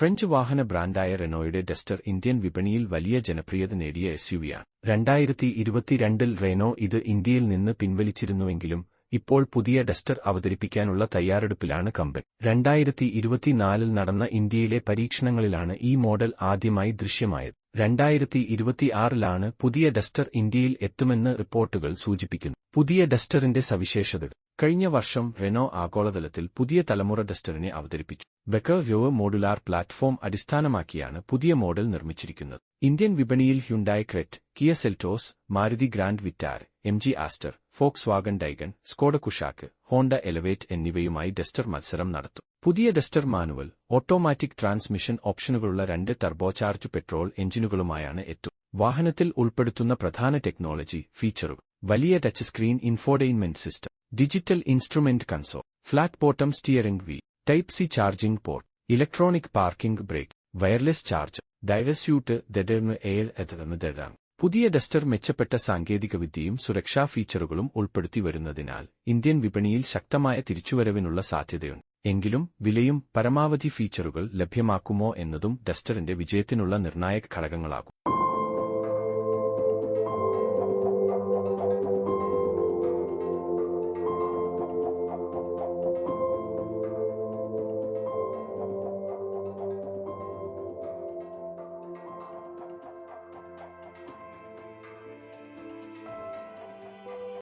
French വാഹന ബ്രാൻഡായ റെനോയുടെ Duster Indian വിപണിയിൽ വലിയ ജനപ്രിയത നേടിയ എസ്യുവിയാണ്. 2022-ൽ റെനോ ഇത് ഇന്ത്യയിൽ നിന്ന് പിൻവലിച്ചിരുന്നുവെങ്കിലും ഇപ്പോൾ പുതിയ ഡസ്റ്റർ അവതരിപ്പിക്കാനുള്ള തയ്യാറെടുപ്പിലാണ് കമ്പനി. 2024-ൽ നടന്ന ഇന്ത്യയിലെ പരീക്ഷണങ്ങളിലാണ് ഈ മോഡൽ ആദ്യമായി ദൃശ്യമായത്. 2026-ലാണ് പുതിയ ഡസ്റ്റർ ഇന്ത്യയിൽ എത്തുമെന്ന് റിപ്പോർട്ടുകൾ സൂചിപ്പിക്കുന്നു. പുതിയ ഡസ്റ്ററിന്റെ സവിശേഷതകൾ. കഴിഞ്ഞ വർഷം റെനോ ആഗോളതലത്തിൽ പുതിയ തലമുറ ഡസ്റ്ററിനെ അവതരിപ്പിച്ചു. ബെക്കർ മോഡുലാർ പ്ലാറ്റ്ഫോം അടിസ്ഥാനമാക്കിയാണ് പുതിയ മോഡൽ നിർമ്മിച്ചിരിക്കുന്നത്. ഇന്ത്യൻ വിപണിയിൽ Hyundai Creta, Kia Seltos, Maruti grand Vitara, MG Astor, Volkswagen Taigun, Skoda Kushaq, Honda Elevate എന്നിവയുമായി ഡസ്റ്റർ മത്സരം നടത്തും. പുതിയ ഡസ്റ്റർ മാനുവൽ, ഓട്ടോമാറ്റിക് ട്രാൻസ്മിഷൻ ഓപ്ഷനുകളുള്ള 2 ടർബോചാർജ് പെട്രോൾ എഞ്ചിനുകളുമായാണ് എത്തും. വാഹനത്തിൽ ഉൾപ്പെടുത്തുന്ന പ്രധാന ടെക്നോളജി ഫീച്ചറുകൾ: വലിയ touch screen infotainment system, digital instrument console, flat bottom steering wheel, type C charging port, electronic parking brake, wireless charger, ഡയറസ്യൂട്ട് ദെഡാണ്. പുതിയ ഡസ്റ്റർ മെച്ചപ്പെട്ട സാങ്കേതികവിദ്യയും സുരക്ഷാ ഫീച്ചറുകളും ഉൾപ്പെടുത്തി വരുന്നതിനാൽ ഇന്ത്യൻ വിപണിയിൽ ശക്തമായ തിരിച്ചുവരവിനുള്ള സാധ്യതയുണ്ട്. എങ്കിലും വിലയും പരമാവധി ഫീച്ചറുകൾ ലഭ്യമാക്കുമോ എന്നതും ഡസ്റ്ററിന്റെ വിജയത്തിനുള്ള നിർണായക ഘടകങ്ങളാകും.